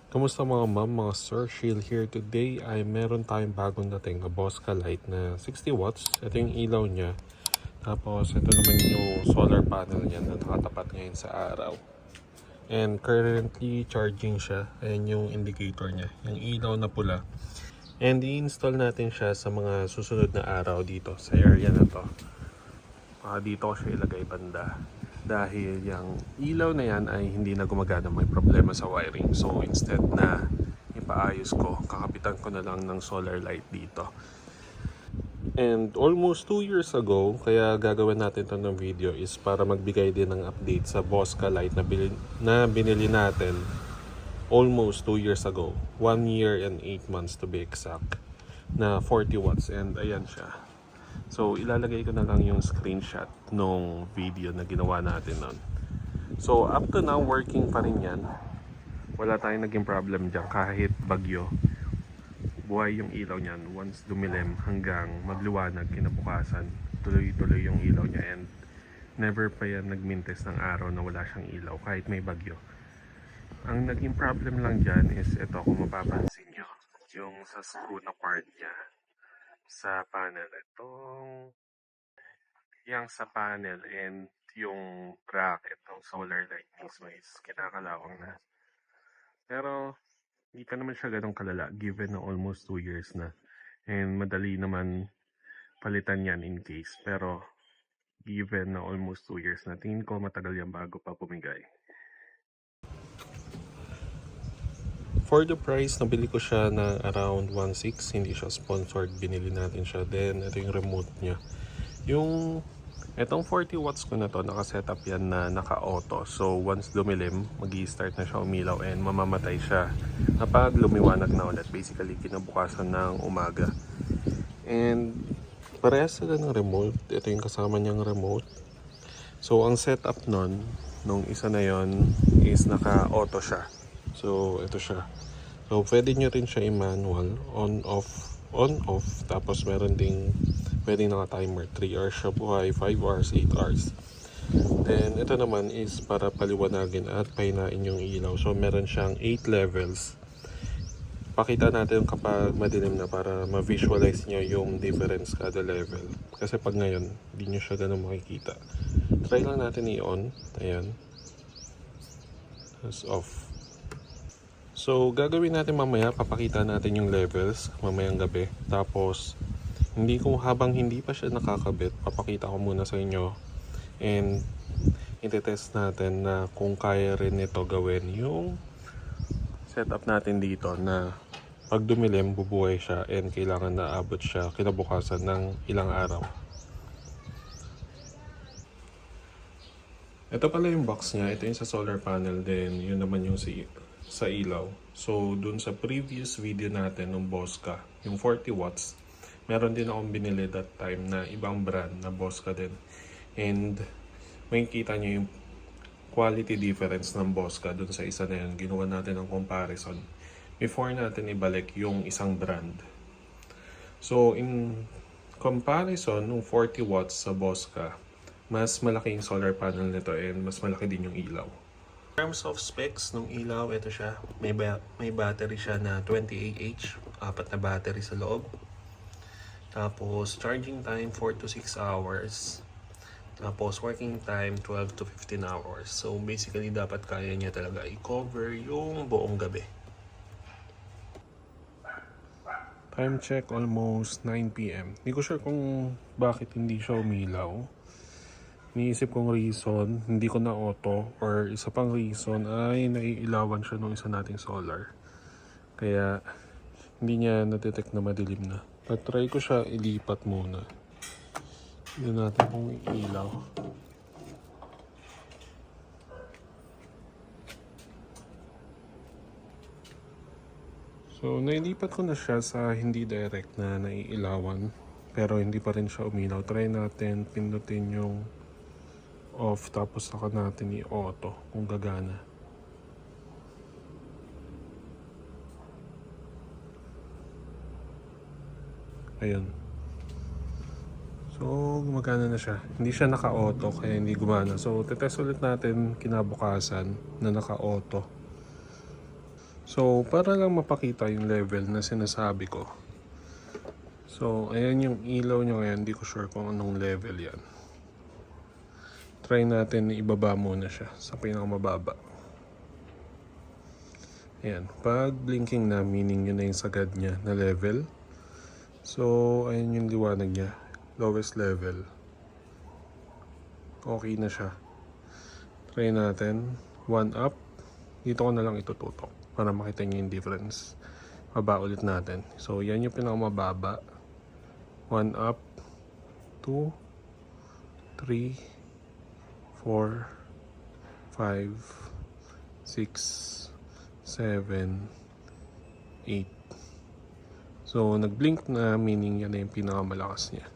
Kamusta mga ma'am, mga sir? Shield here. Today ay meron tayong bagong dating na Bosca Light na 60 watts. Ito yung ilaw niya. Tapos ito naman yung solar panel niya na nakatapat ngayon sa araw. And currently charging siya. Ayan yung indicator niya. Yung ilaw na pula. And i-install natin siya sa mga susunod na araw dito sa area na to. Dito ko siya ilagay banda. Dahil yung ilaw na yan ay hindi na gumagana, may problema sa wiring. So instead na ipaayos ko, kakapitan ko na lang ng solar light dito. And almost 2 years ago, kaya gagawin natin ito ng video is para magbigay din ng update sa Bosca light na binili natin almost 2 years ago. 1 year and 8 months to be exact, na 40 watts. And ayan siya. So ilalagay ko na lang yung screenshot nung video na ginawa natin nun. So up to now working pa rin yan. Wala tayong naging problem dyan kahit bagyo. Buhay yung ilaw niyan once dumilim hanggang magliwanag kinabukasan. Tuloy-tuloy yung ilaw niya and never pa yan nagmintes ng araw na wala siyang ilaw kahit may bagyo. Ang naging problem lang dyan is ito, kung mapapansin nyo, yung sa screw na part niya sa panel. Yang sa panel and yung bracket ng solar light mismo is kinakalawang na. Pero hindi pa naman siya ganun kalala given na almost 2 years na. And madali naman palitan yan in case. Pero given na almost 2 years na, tingin ko matagal yan bago pa pumigay. For the price, nabili ko siya na around 1.6. Hindi siya sponsored. Binili natin siya. Then, ito yung remote niya. Itong 40 watts ko na to, naka-setup yan na naka-auto. So, once lumilim, mag-i-start na siya umilaw and mamamatay siya kapag lumiwanag na ulit. Basically, kinabukasan ng umaga. And, parehas sila ng remote. Ito yung kasama niyang remote. So, ang setup nung isa na yon is naka-auto siya. So, ito siya. So, pwede nyo rin siya i-manual, on-off. Tapos, meron ding pwedeng naka-timer. 3 hours siya buhay, 5 hours, 8 hours. Then, ito naman is para paliwanagin at pahinain yung ilaw. So, meron siyang 8 levels. Pakita natin kapag madilim na para ma-visualize nyo yung difference kada level. Kasi pag ngayon, hindi nyo siya ganun makikita. Try lang natin i-on. Ayan. Tapos off. So, gagawin natin mamaya, papakita natin yung levels mamayang gabi. Tapos, habang hindi pa siya nakakabit, papakita ko muna sa inyo. And, iti-test natin na kung kaya rin ito gawin yung setup natin dito na pag dumilim, bubuhay siya and kailangan na abot siya kinabukasan ng ilang araw. Ito pala yung box niya. Ito yung sa solar panel. Then, yun naman yung sa ilaw. So, dun sa previous video natin ng Bosca, yung 40 watts, meron din akong binili that time na ibang brand na Bosca din. And, makikita nyo yung quality difference ng Bosca dun sa isa na yun. Ginawa natin ng comparison before natin ibalik yung isang brand. So, in comparison, ng 40 watts sa Bosca, mas malaki yung solar panel nito and mas malaki din yung ilaw. In terms of specs ng ilaw, ito siya. May battery siya na 28H, 4 na battery sa loob. Tapos charging time 4 to 6 hours. Tapos working time 12 to 15 hours. So basically dapat kaya niya talaga i-cover yung buong gabi. Time check almost 9 PM. Hindi ko sure kung bakit hindi siya umilaw. Iniisip kong reason, hindi ko na auto, or isa pang reason ay naiilawan siya nung isa nating solar. Kaya hindi niya na-detect na madilim na. But try ko siya ilipat muna. Hindi natin kung ilaw. So nailipat ko na siya sa hindi direct na naiilawan. Pero hindi pa rin siya umilaw. Try natin pindutin yung off tapos saka natin i-auto kung gagana. Ayun. So gumagana na siya. Hindi siya naka-auto kaya hindi gumana. So tetest ulit natin kinabukasan na naka-auto. So, para lang mapakita yung level na sinasabi ko. So, ayan yung ilaw nyo ngayon. Hindi ko sure kung anong level yan. Try natin na ibaba muna siya sa pinakamababa. Ayan. Pag blinking na, meaning yun na yung sagad niya na level. So, ayan yung liwanag niya. Lowest level. Okay na siya. Try natin. 1 up. Dito ko na lang itututok para makita niyo yung difference. Baba ulit natin. So, yan yung pinakamababa. 1 up. 2, 3, 4, 5, 6, 7, 8. So, nag-blink na, meaning yan na yung pinakamalakas niya.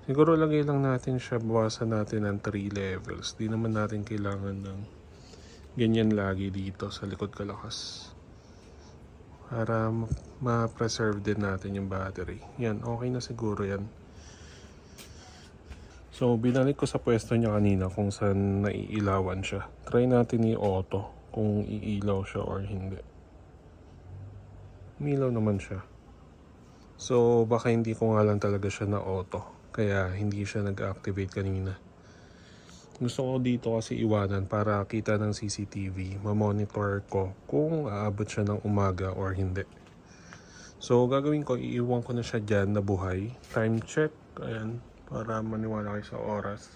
Siguro lagay lang natin siya, bawasan natin ng 3 levels. Di naman natin kailangan ng ganyan lagi dito sa likod kalakas. Para ma-preserve din natin yung battery. Yan, okay na siguro yan. So, binalik ko sa pwesto niya kanina kung saan naiilawan siya. Try natin i-auto kung iilaw siya or hindi. Umilaw naman siya. So, baka hindi ko nga lang talaga siya na auto. Kaya hindi siya nag-activate kanina. Gusto ko dito kasi iwanan para kita ng CCTV. Ma-monitor ko kung aabot siya ng umaga or hindi. So, gagawin ko, iiwan ko na siya dyan na buhay. Time check. Ayan. Para maniwala kayo sa oras.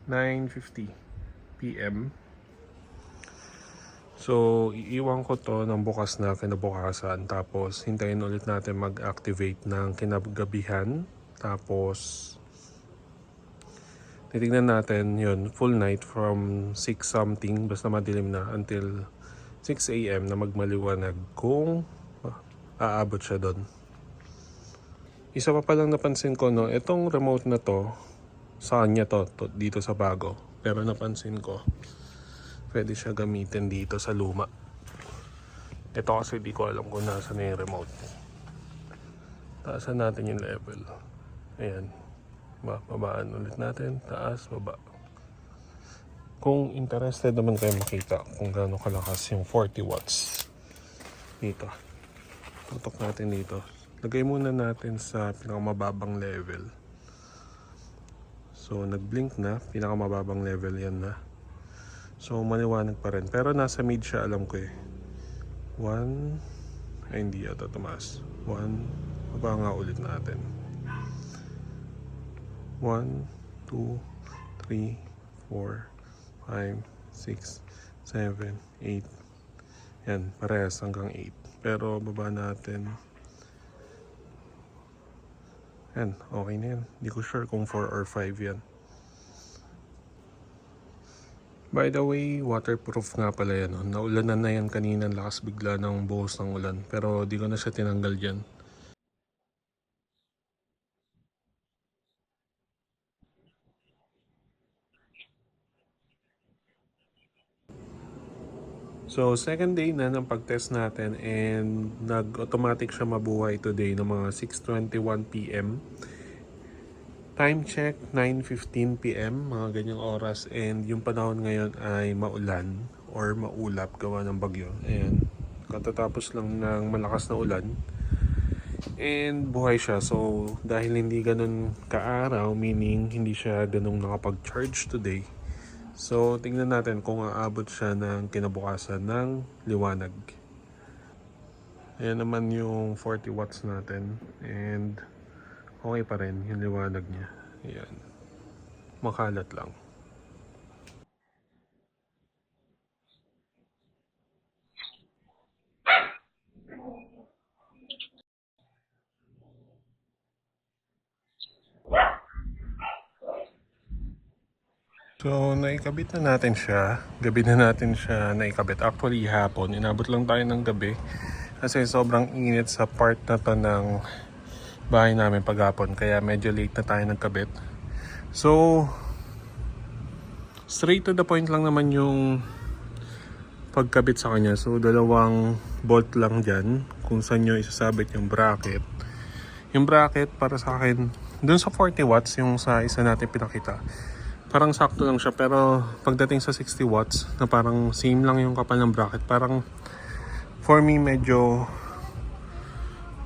9:50 PM. So, iiwan ko to ng bukas na kinabukasan. Tapos, hintayin ulit natin mag-activate ng kinagabihan. Tapos, titignan natin yun, full night from 6 something, basta madilim na, until 6 AM na magmaliwanag kung aabot siya doon. Isa pa palang napansin ko, no, itong remote na to, sa kanya to dito sa bago. Pero napansin ko, pwede siya gamitin dito sa luma. Ito kasi di ko alam kung nasa na yung remote. Taasan natin yung level. Ayan. Babaan ulit natin. Taas, baba. Kung interested naman kayo makita kung gaano kalakas yung 40 watts. Dito. Tutok natin dito. Lagay muna natin sa pinakamababang level. So, nag-blink na. Pinakamababang level yan na. So, maliwanag pa rin. Pero nasa mid siya, alam ko eh. 1. Ay, hindi yata tumaas. 1. Baba nga ulit natin. 1, 2, 3, 4, 5, 6, 7, 8. Yan, parehas hanggang 8. Pero baba natin. Yan, okay na yan. Hindi ko sure kung 4 or 5 yan. By the way, waterproof nga pala yan. Naulanan na yan kanina, lakas bigla ng buhos ng ulan. Pero di ko na siya tinanggal dyan. So, second day na ng pag-test natin and nag-automatic siya mabuhay today ng mga 6:21 PM. Time check, 9:15 PM, mga ganyang oras. And yung panahon ngayon ay maulan or maulap gawa ng bagyo. Ayan, katatapos lang ng malakas na ulan. And buhay siya. So, dahil hindi ganun kaaraw, meaning hindi siya ganung nakapag-charge today. So, tingnan natin kung aabot siya ng kinabukasan ng liwanag. Ayan naman yung 40 watts natin. And okay pa rin yung liwanag niya. Ayan. Makalat lang. So, naikabit na natin siya. Gabi na natin siya naikabit. Actually, hapon. Inabot lang tayo ng gabi. Kasi sobrang init sa part na to ng bahay namin paghapon. Kaya medyo late na tayo nagkabit. So, straight to the point lang naman yung pagkabit sa kanya. So, dalawang bolt lang dyan. Kung saan nyo isasabit yung bracket. Yung bracket para sa akin, dun sa 40 watts, yung sa isa natin pinakita. Parang sakto lang siya, pero pagdating sa 60 watts na parang same lang yung kapal ng bracket, parang for me medyo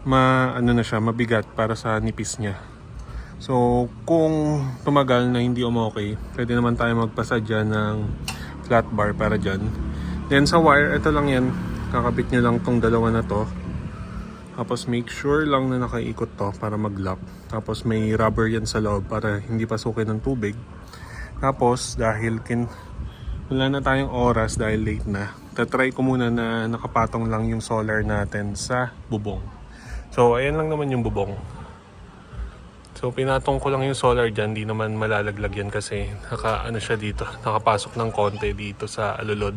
ano na siya, mabigat para sa nipis niya. So kung tumagal na hindi okay, pwede naman tayo magpasadya ng flat bar para dyan. Then sa wire, ito lang yan, kakabit nyo lang tong dalawa na to. Tapos make sure lang na nakaikot to para mag-lock. Tapos may rubber yan sa loob para hindi pasukin ng tubig. Tapos dahil wala na tayong oras dahil late na, tatry ko muna na nakapatong lang yung solar natin sa bubong. So ayan lang naman yung bubong. So pinatong ko lang yung solar dyan, di naman malalaglag yan kasi siya dito, nakapasok ng konti dito sa alulod.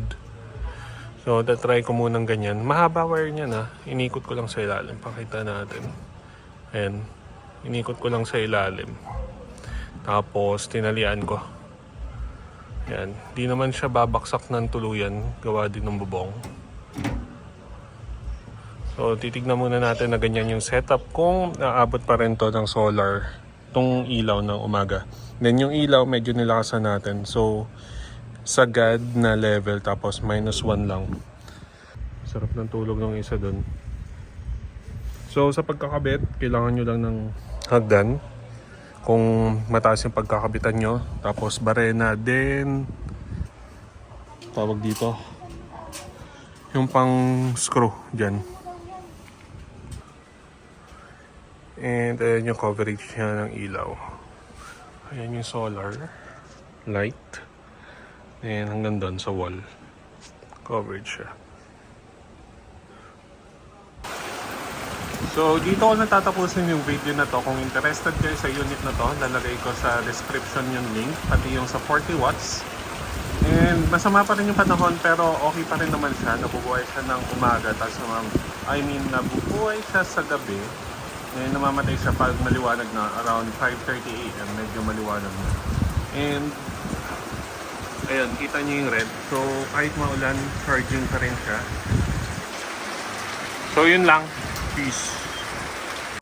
So tatry ko munang ganyan. Mahaba wire niya na, inikot ko lang sa ilalim, pakita natin. Ayan, inikot ko lang sa ilalim. Tapos tinalian ko. Ayan, di naman siya babaksak ng tuluyan, gawa din ng bubong. So titignan muna natin na ganyan yung setup kung naabot pa rin to ng solar tong ilaw ng umaga. Then yung ilaw medyo nilakasan natin, so sagad na level tapos -1 lang. Sarap ng tulog ng isa dun. So sa pagkakabit, kailangan nyo lang ng hagdan kung mataas yung pagkakabitan nyo. Tapos barena, then tawag dito yung pang screw dyan. And ayan yung coverage niya ng ilaw. Ayan yung solar light. And hanggang doon sa wall. Coverage siya. So dito ko natatapusin yung video na to. Kung interested kayo sa unit na to, lalagay ko sa description yung link. Pati yung sa 40 watts. And masama pa rin yung panahon pero okay pa rin naman siya. Nabubuhay siya ng umaga. Tapos nabubuhay siya sa gabi. And namamatay siya pag maliwanag na. Around 5:30 AM. Medyo maliwanag na. And ayun, kita niyo yung red. So, kahit maulan, charging pa rin siya. So, yun lang. Peace.